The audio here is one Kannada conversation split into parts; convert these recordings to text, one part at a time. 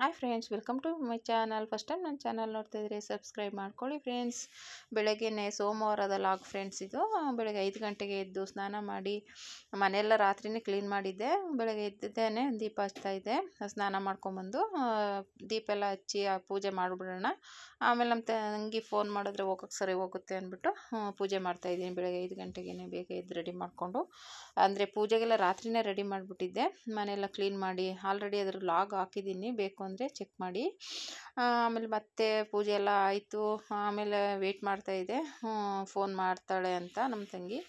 Hi friends, welcome to my channel. First time ನನ್ನ ಚಾನಲ್ ನೋಡ್ತಾ ಇದ್ದರೆ ಸಬ್ಸ್ಕ್ರೈಬ್ ಮಾಡ್ಕೊಳ್ಳಿ ಫ್ರೆಂಡ್ಸ್. ಬೆಳಗ್ಗೆನೇ ಸೋಮವಾರದ ಲಾಗ್ ಫ್ರೆಂಡ್ಸ್ ಇದು. ಬೆಳಗ್ಗೆ 5 ಗಂಟೆಗೆ ಎದ್ದು ಸ್ನಾನ ಮಾಡಿ ಮನೆಯೆಲ್ಲ ರಾತ್ರಿನೇ ಕ್ಲೀನ್ ಮಾಡಿದ್ದೆ. ಬೆಳಗ್ಗೆ ಎದ್ದಿದ್ದೇನೆ ದೀಪ ಹಚ್ತಾ ಇದ್ದೆ. ಸ್ನಾನ ಮಾಡ್ಕೊಂಬಂದು ದೀಪ ಎಲ್ಲ ಹಚ್ಚಿ ಪೂಜೆ ಮಾಡಿಬಿಡೋಣ. ಆಮೇಲೆ ನಮ್ಮ ತಂಗಿ ಫೋನ್ ಮಾಡಿದ್ರೆ ಹೋಗೋಕ್ಕೆ ಸರಿ ಹೋಗುತ್ತೆ ಅಂದ್ಬಿಟ್ಟು ಪೂಜೆ ಮಾಡ್ತಾಯಿದ್ದೀನಿ. ಬೆಳಗ್ಗೆ 5 ಗಂಟೆಗೆ ಬೇಗ ಎದ್ದು ರೆಡಿ ಮಾಡಿಕೊಂಡು, ಅಂದರೆ ಪೂಜೆಗೆಲ್ಲ ರಾತ್ರಿನೇ ರೆಡಿ ಮಾಡಿಬಿಟ್ಟಿದ್ದೆ. ಮನೆಯೆಲ್ಲ ಕ್ಲೀನ್ ಮಾಡಿ ಆಲ್ರೆಡಿ ಅದ್ರ ಲಾಗ್ ಹಾಕಿದ್ದೀನಿ, ಬೇಕು ಅಂದರೆ ಚೆಕ್ ಮಾಡಿ. ಆಮೇಲೆ ಮತ್ತೆ ಪೂಜೆ ಎಲ್ಲ ಆಯಿತು. ಆಮೇಲೆ ವೆಯ್ಟ್ ಮಾಡ್ತಾಯಿದ್ದೆ, ಫೋನ್ ಮಾಡ್ತಾಳೆ ಅಂತ ನಮ್ಮ ತಂಗಿ.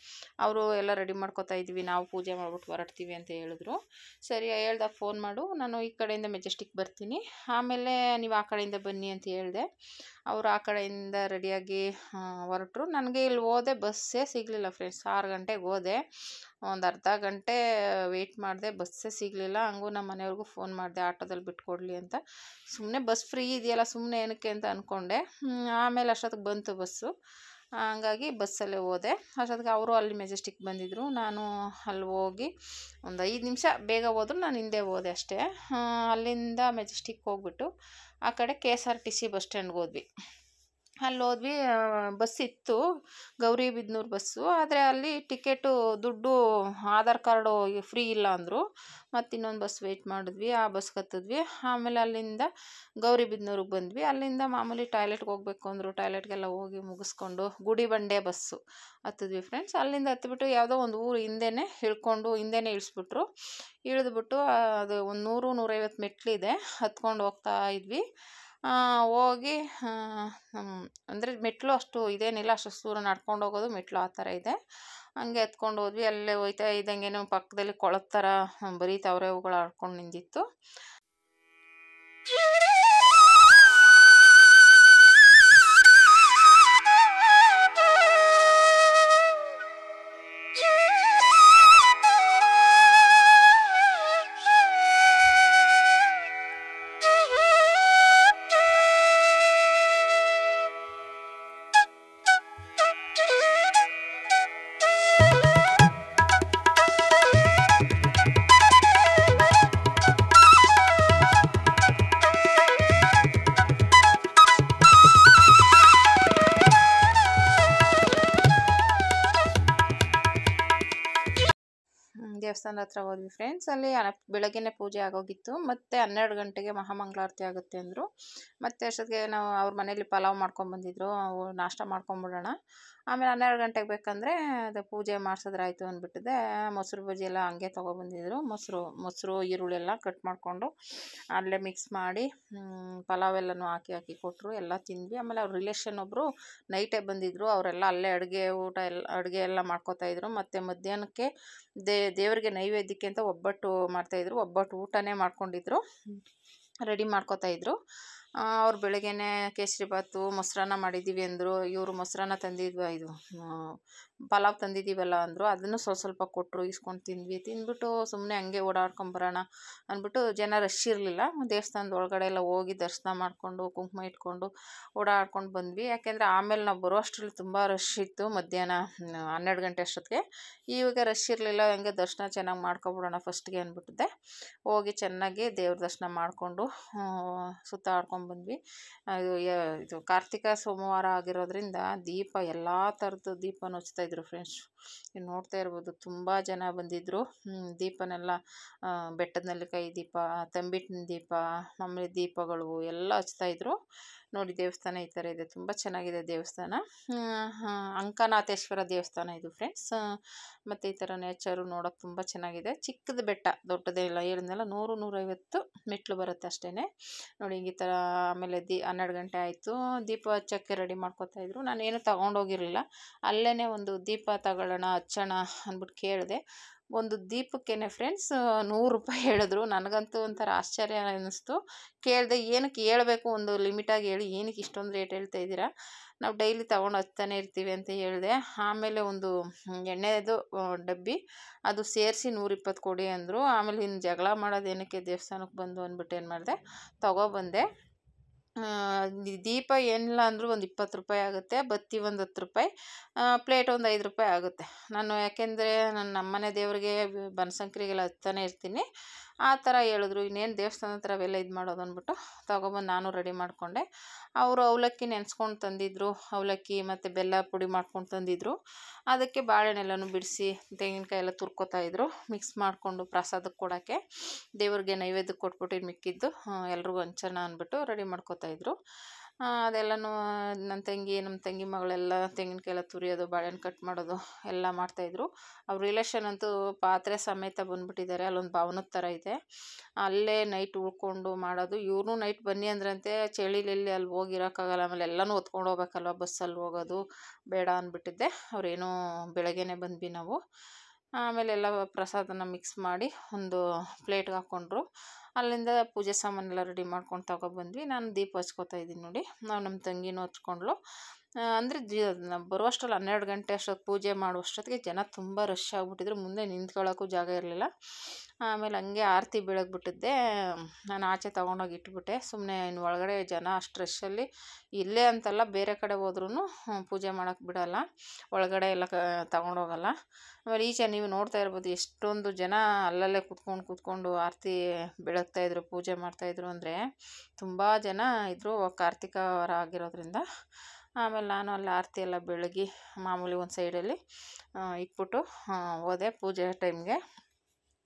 ಅವರು ಎಲ್ಲ ರೆಡಿ ಮಾಡ್ಕೋತಾ ಇದ್ವಿ, ನಾವು ಪೂಜೆ ಮಾಡ್ಬಿಟ್ಟು ಹೊರಡ್ತೀವಿ ಅಂತ ಹೇಳಿದ್ರು. ಸರಿ ಹೇಳ್ದಾಗ ಫೋನ್ ಮಾಡು, ನಾನು ಈ ಕಡೆಯಿಂದ ಮೆಜೆಸ್ಟಿಕ್ ಬರ್ತೀನಿ, ಆಮೇಲೆ ನೀವು ಆ ಕಡೆಯಿಂದ ಬನ್ನಿ ಅಂತ ಹೇಳಿದೆ. ಅವರು ಆ ಕಡೆಯಿಂದ ರೆಡಿಯಾಗಿ ಹೊರಟರು. ನನಗೆ ಇಲ್ಲಿ ಹೋದೆ, ಬಸ್ಸೇ ಸಿಗಲಿಲ್ಲ ಫ್ರೆಂಡ್ಸ್. 6 ಗಂಟೆಗೆ ಹೋದೆ, ಒಂದು ಅರ್ಧ ಗಂಟೆ ವೆಯ್ಟ್ ಮಾಡಿದೆ, ಬಸ್ಸೇ ಸಿಗಲಿಲ್ಲ. ಹಂಗೂ ನಮ್ಮ ಮನೆಯವ್ರಿಗೂ ಫೋನ್ ಮಾಡಿದೆ ಆಟೋದಲ್ಲಿ ಬಿಟ್ಕೊಡ್ಲಿ ಅಂತ. ಸುಮ್ಮನೆ ಬಸ್ ಫ್ರೀ ಇದೆಯಲ್ಲ, ಸುಮ್ಮನೆ ಏನಕ್ಕೆ ಅಂತ ಅಂದ್ಕೊಂಡೆ. ಆಮೇಲೆ ಅಷ್ಟೊತ್ತಿಗೆ ಬಂತು ಬಸ್ಸು, ಹಂಗಾಗಿ ಬಸ್ಸಲ್ಲೇ ಹೋದೆ. ಅಷ್ಟೊತ್ತಿಗೆ ಅವರು ಅಲ್ಲಿ ಮೆಜೆಸ್ಟಿಕ್ ಬಂದಿದ್ದರು. ನಾನು ಅಲ್ಲಿ ಹೋಗಿ ಒಂದು 5 ನಿಮಿಷ ಬೇಗ ಹೋದ್ರು, ನಾನು ಹಿಂದೆ ಹೋದೆ ಅಷ್ಟೇ. ಅಲ್ಲಿಂದ ಮೆಜೆಸ್ಟಿಕ್ ಹೋಗ್ಬಿಟ್ಟು ಆ ಕಡೆ KSRTC ಬಸ್ ಸ್ಟ್ಯಾಂಡ್ಗೆ ಹೋದ್ವಿ. ಅಲ್ಲಿ ಹೋದ್ವಿ, ಬಸ್ ಇತ್ತು, ಗೌರಿಬಿದನೂರು ಬಸ್ಸು. ಆದರೆ ಅಲ್ಲಿ ಟಿಕೆಟು ದುಡ್ಡು ಆಧಾರ್ ಕಾರ್ಡು ಫ್ರೀ ಇಲ್ಲ ಅಂದರು. ಮತ್ತು ಇನ್ನೊಂದು ಬಸ್ ವೆಯ್ಟ್ ಮಾಡಿದ್ವಿ, ಆ ಬಸ್ಗೆ ಹತ್ತಿದ್ವಿ. ಆಮೇಲೆ ಅಲ್ಲಿಂದ ಗೌರಿಬಿದನೂರಿಗೆ ಬಂದ್ವಿ. ಅಲ್ಲಿಂದ ಮಾಮೂಲಿ ಟಾಯ್ಲೆಟ್ಗೆ ಹೋಗ್ಬೇಕು ಅಂದರು. ಟಾಯ್ಲೆಟ್ಗೆಲ್ಲ ಹೋಗಿ ಮುಗಿಸ್ಕೊಂಡು ಗುಡಿಬಂಡೆ ಬಸ್ಸು ಹತ್ತಿದ್ವಿ ಫ್ರೆಂಡ್ಸ್. ಅಲ್ಲಿಂದ ಹತ್ತಿಬಿಟ್ಟು ಯಾವುದೋ ಒಂದು ಊರು ಹಿಂದೆನೇ ಹಿಂದೆನೇ ಇಳಿಸ್ಬಿಟ್ರು. ಇಳಿದ್ಬಿಟ್ಟು ಅದು ಒಂದು 100-150 ಮೆಟ್ಲಿದೆ, ಹತ್ಕೊಂಡು ಹೋಗ್ತಾ ಇದ್ವಿ. ಹೋಗಿ ಅಂದರೆ ಮೆಟ್ಲು ಅಷ್ಟು ಇದೇನಿಲ್ಲ, ಅಷ್ಟು ದೂರ ನಡ್ಕೊಂಡು ಹೋಗೋದು ಮೆಟ್ಲು ಆ ಥರ ಇದೆ. ಹಂಗೆ ಹತ್ಕೊಂಡು ಹೋದ್ವಿ. ಅಲ್ಲೇ ಹೋಯ್ತಾ ಇದ್ದಂಗೆನೋ ಪಕ್ಕದಲ್ಲಿ ಕೊಳದ ಥರ ಬರೀ ತವರೆ ಹೂಗಳು ಆಡ್ಕೊಂಡು ನಿಂತಿತ್ತು. ದೇವಸ್ಥಾನದ ಹತ್ರ ಹೋದ್ವಿ ಫ್ರೆಂಡ್ಸ್. ಅಲ್ಲಿ ಬೆಳಗ್ಗೆನೇ ಪೂಜೆ ಆಗೋಗಿತ್ತು. ಮತ್ತು 12 ಗಂಟೆಗೆ ಮಹಾಮಂಗಳಾರತಿ ಆಗುತ್ತೆ ಅಂದರು. ಮತ್ತು ಅಷ್ಟೊತ್ತಿಗೆ ನಾವು ಅವ್ರ ಮನೇಲಿ ಪಲಾವ್ ಮಾಡ್ಕೊಂಬಂದಿದ್ರು, ನಾಷ್ಟ ಮಾಡ್ಕೊಂಬಿಡೋಣ. ಆಮೇಲೆ 12 ಗಂಟೆಗೆ ಬೇಕಂದರೆ ಅದು ಪೂಜೆ ಮಾಡಿಸಿದ್ರಾಯ್ತು ಅಂದ್ಬಿಟ್ಟಿದೆ. ಮೊಸರು ಬಜ್ಜಿ ಎಲ್ಲ ಹಂಗೆ ತೊಗೊಬಂದಿದ್ರು. ಮೊಸರು ಈರುಳ್ಳಿ ಎಲ್ಲ ಕಟ್ ಮಾಡಿಕೊಂಡು ಅಲ್ಲೇ ಮಿಕ್ಸ್ ಮಾಡಿ ಪಲಾವ್ ಎಲ್ಲನೂ ಹಾಕಿ ಕೊಟ್ಟರು. ಎಲ್ಲ ತಿಂದ್ವಿ. ಆಮೇಲೆ ಅವ್ರ ರಿಲೇಷನ್ ಒಬ್ಬರು ನೈಟೇ ಬಂದಿದ್ದರು. ಅವರೆಲ್ಲ ಅಲ್ಲೇ ಅಡುಗೆ ಎಲ್ಲ ಮಾಡ್ಕೋತಾಯಿದ್ರು. ಮತ್ತು ಮಧ್ಯಾಹ್ನಕ್ಕೆ ದೇವರಿಗೆ ನೈವೇದ್ಯಕ್ಕೆ ಅಂತ ಒಬ್ಬಟ್ಟು ಮಾಡ್ತಾಯಿದ್ರು. ಒಬ್ಬಟ್ಟು ಊಟನೇ ಮಾಡ್ಕೊಂಡಿದ್ರು, ರೆಡಿ ಮಾಡ್ಕೋತಾಯಿದ್ರು. ಅವ್ರು ಬೆಳಗ್ಗೆನೇ ಕೇಸರಿಬಾತು ಮೊಸರನ್ನ ಮಾಡಿದ್ದೀವಿ ಅಂದರು. ಇವರು ಮೊಸರನ್ನ ತಂದಿದ್ವಿ, ಇದು ಪಲಾವ್ ತಂದಿದ್ದೀವಲ್ಲ ಅಂದರು. ಅದನ್ನು ಸ್ವಲ್ಪ ಕೊಟ್ಟರು, ಇಸ್ಕೊಂಡು ತಿಂದ್ಬಿಟ್ಟು ಸುಮ್ಮನೆ ಹಂಗೆ ಓಡಾಡ್ಕೊಂಬರೋಣ ಅಂದ್ಬಿಟ್ಟು. ಜನ ರಶ್ ಇರಲಿಲ್ಲ. ದೇವಸ್ಥಾನದ ಒಳಗಡೆ ಎಲ್ಲ ಹೋಗಿ ದರ್ಶನ ಮಾಡಿಕೊಂಡು ಕುಂಕುಮ ಇಟ್ಕೊಂಡು ಓಡಾಡ್ಕೊಂಡು ಬಂದ್ವಿ. ಯಾಕೆಂದರೆ ಆಮೇಲೆ ನಾವು ಬರೋ ಅಷ್ಟರಲ್ಲಿ ತುಂಬ ರಶ್ ಇತ್ತು, ಮಧ್ಯಾಹ್ನ 12 ಗಂಟೆ ಅಷ್ಟೊತ್ತಿಗೆ. ಇವಾಗ ರಶ್ ಇರಲಿಲ್ಲ, ಹಂಗೆ ದರ್ಶನ ಚೆನ್ನಾಗಿ ಮಾಡ್ಕೊಬಿಡೋಣ ಫಸ್ಟ್ಗೆ ಅಂದ್ಬಿಟ್ಟಿದ್ದೆ. ಹೋಗಿ ಚೆನ್ನಾಗಿ ದೇವ್ರ ದರ್ಶನ ಮಾಡಿಕೊಂಡು ಸುತ್ತಾಡ್ಕೊಂಡ್ಬಂದ್ವಿ. ಇದು ಕಾರ್ತಿಕ ಸೋಮವಾರ ಆಗಿರೋದ್ರಿಂದ ದೀಪ ಎಲ್ಲ ಥರದ್ದು ದೀಪನ ಹಚ್ತಾಯಿದ್ರು ಫ್ರೆಂಡ್ಸ್. ನೀವು ನೋಡ್ತಾ ಇರ್ಬೋದು, ತುಂಬ ಜನ ಬಂದಿದ್ದರು. ದೀಪನೆಲ್ಲ ಬೆಟ್ಟದ ನೆಲ್ಲಿಕಾಯಿ ದೀಪ, ತಂಬಿಟ್ಟಿನ ದೀಪ, ಆಮೇಲೆ ದೀಪಗಳು ಎಲ್ಲ ಹಚ್ತಾಯಿದ್ರು. ನೋಡಿ ದೇವಸ್ಥಾನ ಈ ಥರ ಇದೆ, ತುಂಬ ಚೆನ್ನಾಗಿದೆ ದೇವಸ್ಥಾನ. ಅಂಕನಾಥೇಶ್ವರ ದೇವಸ್ಥಾನ ಇದು ಫ್ರೆಂಡ್ಸ್. ಮತ್ತು ಈ ಥರ ನೇಚರು ನೋಡೋಕೆ ತುಂಬ ಚೆನ್ನಾಗಿದೆ. ಚಿಕ್ಕದು ಬೆಟ್ಟ, ದೊಡ್ಡದೇಲ್ಲ, ಹೇಳಿದ್ನೆಲ್ಲ 100-150 ಮೆಟ್ಲು ಬರುತ್ತೆ ಅಷ್ಟೇ. ನೋಡಿ ಈ ಥರ. ಆಮೇಲೆ 12 ಗಂಟೆ ಆಯಿತು, ದೀಪ ಹಚ್ಚೋಕ್ಕೆ ರೆಡಿ ಮಾಡ್ಕೋತಾಯಿದ್ರು. ನಾನೇನು ತೊಗೊಂಡೋಗಿರಲಿಲ್ಲ, ಅಲ್ಲೇ ಒಂದು ದೀಪ ತಗೊಳ್ಳೋಣ ಹಚ್ಚೋಣ ಅಂದ್ಬಿಟ್ಟು ಕೇಳಿದೆ. ಒಂದು ದೀಪಕ್ಕೇ ಫ್ರೆಂಡ್ಸ್ 100 ರೂಪಾಯಿ ಹೇಳಿದ್ರು. ನನಗಂತೂ ಒಂಥರ ಆಶ್ಚರ್ಯ ಅನ್ನಿಸ್ತು. ಕೇಳಿದೆ, ಏನಕ್ಕೆ ಹೇಳಬೇಕು, ಒಂದು ಲಿಮಿಟಾಗಿ ಹೇಳಿ, ಏನಕ್ಕೆ ಇಷ್ಟೊಂದು ರೇಟ್ ಹೇಳ್ತಾ ಇದ್ದೀರಾ, ನಾವು ಡೈಲಿ ತೊಗೊಂಡು ಹಚ್ತಾನೆ ಇರ್ತೀವಿ ಅಂತ ಹೇಳಿದೆ. ಆಮೇಲೆ ಒಂದು ಎಣ್ಣೆದು ಡಬ್ಬಿ, ಅದು ಸೇರಿಸಿ 120 ಕೊಡಿ ಅಂದರು. ಆಮೇಲೆ ಇನ್ನು ಜಗಳ ಮಾಡೋದು ಏನಕ್ಕೆ, ದೇವಸ್ಥಾನಕ್ಕೆ ಬಂದು ಅಂದ್ಬಿಟ್ಟು ಏನು ಮಾಡಿದೆ, ತೊಗೊಬಂದೆ. ದೀಪ ಏನಿಲ್ಲ ಅಂದರೂ ಒಂದು 20 ರೂಪಾಯಿ ಆಗುತ್ತೆ, ಬತ್ತಿ ಒಂದು 10 ರೂಪಾಯಿ, ಪ್ಲೇಟ್ ಒಂದು 5 ರೂಪಾಯಿ ಆಗುತ್ತೆ. ನಾನು ಯಾಕೆಂದರೆ ನಮ್ಮನೆ ದೇವರಿಗೆ ಬನಶಂಕರಿಗೆಲ್ಲ ಹಚ್ತಾನೆ ಇರ್ತೀನಿ. ಆ ಥರ ಹೇಳಿದ್ರು, ಇನ್ನೇನು ದೇವಸ್ಥಾನದ ಹತ್ರ ಅವೆಲ್ಲ ಇದು ಮಾಡೋದು ಅಂದ್ಬಿಟ್ಟು ತೊಗೊಬಂದು ನಾನು ರೆಡಿ ಮಾಡಿಕೊಂಡೆ. ಅವರು ಅವಲಕ್ಕಿ ನೆನೆಸ್ಕೊಂಡು ತಂದಿದ್ದರು, ಅವಲಕ್ಕಿ ಮತ್ತು ಬೆಲ್ಲ ಪುಡಿ ಮಾಡ್ಕೊಂಡು ತಂದಿದ್ದರು. ಅದಕ್ಕೆ ಬಾಳೆಹಣ್ಣೆಲ್ಲನೂ ಬಿಡಿಸಿ ತೆಂಗಿನಕಾಯಿ ಎಲ್ಲ ತುರ್ಕೋತಾಯಿದ್ರು, ಮಿಕ್ಸ್ ಮಾಡಿಕೊಂಡು ಪ್ರಸಾದಕ್ಕೆ ಕೊಡೋಕ್ಕೆ. ದೇವ್ರಿಗೆ ನೈವೇದ್ಯಕ್ಕೆ ಕೊಟ್ಬಿಟ್ಟು ಮಿಕ್ಕಿದ್ದು ಎಲ್ರಿಗೂ ಹಂಚೋಣ ಅಂದ್ಬಿಟ್ಟು ರೆಡಿ ಮಾಡ್ಕೋತಾಯಿದ್ರು. ಅದೆಲ್ಲನೂ ನಮ್ಮ ತಂಗಿ ಮಗಳೆಲ್ಲ ತೆಂಗಿನಕಾಯಿ ಎಲ್ಲ ತುರಿಯೋದು, ಬಾಳೆಹಣ್ಣು ಕಟ್ ಮಾಡೋದು ಎಲ್ಲ ಮಾಡ್ತಾಯಿದ್ರು. ಅವ್ರ ರಿಲೇಷನ್ ಅಂತೂ ಪಾತ್ರೆ ಸಮೇತ ಬಂದುಬಿಟ್ಟಿದ್ದಾರೆ. ಅಲ್ಲೊಂದು ಭವನದ ಥರ ಇದೆ, ಅಲ್ಲೇ ನೈಟ್ ಉಳ್ಕೊಂಡು ಮಾಡೋದು. ಇವ್ರೂ ನೈಟ್ ಬನ್ನಿ ಅಂದ್ರಂತೆ, ಚಳಿಲೆಲ್ಲಿ ಅಲ್ಲಿ ಹೋಗಿರೋಕ್ಕಾಗಲ್ಲ, ಆಮೇಲೆ ಎಲ್ಲನೂ ಹೊತ್ಕೊಂಡು ಹೋಗ್ಬೇಕಲ್ವ, ಬಸ್ಸಲ್ಲಿ ಹೋಗೋದು ಬೇಡ ಅಂದ್ಬಿಟ್ಟಿದ್ದೆ. ಅವರೇನೋ ಬೆಳಗ್ಗೆನೇ ಬಂದ್ವಿ ನಾವು. ಆಮೇಲೆ ಎಲ್ಲ ಪ್ರಸಾದನ ಮಿಕ್ಸ್ ಮಾಡಿ ಒಂದು ಪ್ಲೇಟ್ಗೆ ಹಾಕ್ಕೊಂಡ್ರು. ಅಲ್ಲಿಂದ ಪೂಜೆ ಸಾಮಾನೆಲ್ಲ ರೆಡಿ ಮಾಡ್ಕೊಂಡು ತಗೊಬಂದ್ವಿ. ನಾನು ದೀಪ ಹಚ್ಕೋತಾ ಇದ್ದೀನಿ ನೋಡಿ. ನಮ್ಮ ತಂಗಿನೂ ಹಚ್ಕೊಂಡ್ಳು. ಅಂದರೆ ಬರುವಷ್ಟರಲ್ಲಿ 12 ಗಂಟೆ ಅಷ್ಟೊತ್ತು ಪೂಜೆ ಮಾಡುವಷ್ಟೊತ್ತಿಗೆ ಜನ ತುಂಬ ರಶ್ ಆಗಿಬಿಟ್ಟಿದ್ರು. ಮುಂದೆ ನಿಂತ್ಕೊಳ್ಳೋಕ್ಕೂ ಜಾಗ ಇರಲಿಲ್ಲ. ಆಮೇಲೆ ಹಂಗೆ ಆರತಿ ಬೆಳಗ್ಬಿಟ್ಟಿದ್ದೆ. ನಾನು ಆಚೆ ತೊಗೊಂಡೋಗಿ ಇಟ್ಬಿಟ್ಟೆ. ಸುಮ್ಮನೆ ಇನ್ನು ಒಳಗಡೆ ಜನ ಅಷ್ಟು ರಶ್ಶಲ್ಲಿ ಇಲ್ಲೇ ಅಂತಲ್ಲ, ಬೇರೆ ಕಡೆ ಹೋದ್ರೂ ಪೂಜೆ ಮಾಡೋಕ್ಕೆ ಬಿಡೋಲ್ಲ, ಒಳಗಡೆ ಎಲ್ಲ ತಗೊಂಡೋಗಲ್ಲ. ಆಮೇಲೆ ಈಚೆ ನೀವು ನೋಡ್ತಾ ಇರ್ಬೋದು ಎಷ್ಟೊಂದು ಜನ ಅಲ್ಲಲ್ಲೇ ಕೂತ್ಕೊಂಡು ಆರತಿ ಬೆಳಗ್ತಾಯಿದ್ರು, ಪೂಜೆ ಮಾಡ್ತಾಯಿದ್ರು. ಅಂದರೆ ತುಂಬ ಜನ ಇದ್ದರು, ಕಾರ್ತಿಕ ವಾರ ಆಗಿರೋದ್ರಿಂದ. ಆಮೇಲೆ ನಾನು ಅಲ್ಲಿ ಆರತಿ ಎಲ್ಲ ಬೆಳಗಿ ಮಾಮೂಲಿ ಒಂದು ಸೈಡಲ್ಲಿ ಇಟ್ಬಿಟ್ಟು ಹೋದೆ ಪೂಜೆ ಟೈಮ್ಗೆ.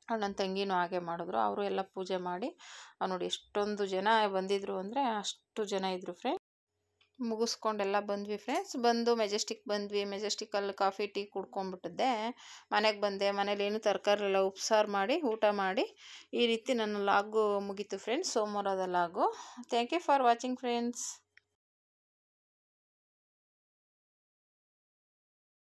ನನ್ನ ತಂಗಿನೂ ಹಾಗೆ ಮಾಡಿದ್ರು. ಅವರು ಎಲ್ಲ ಪೂಜೆ ಮಾಡಿ ನೋಡಿ ಎಷ್ಟೊಂದು ಜನ ಬಂದಿದ್ದರು ಅಂದರೆ ಅಷ್ಟು ಜನ ಇದ್ದರು ಫ್ರೆಂಡ್ಸ್. ಮುಗಿಸ್ಕೊಂಡೆಲ್ಲ ಬಂದ್ವಿ ಫ್ರೆಂಡ್ಸ್. ಬಂದು ಮೆಜೆಸ್ಟಿಕ್ ಬಂದ್ವಿ. ಮೆಜೆಸ್ಟಿಕಲ್ಲಿ ಕಾಫಿ ಟೀ ಕುಡ್ಕೊಂಡ್ಬಿಟ್ಟಿದ್ದೆ. ಮನೆಗೆ ಬಂದೆ. ಮನೇಲಿ ಏನು ತರಕಾರಿ ಎಲ್ಲ ಉಪ್ಸಾರು ಮಾಡಿ ಊಟ ಮಾಡಿ ಈ ರೀತಿ ನನ್ನ ಲಾಗು ಮುಗೀತು ಫ್ರೆಂಡ್ಸ್, ಸೋಮವಾರದ ಲಾಗು. Thank you for watching friends.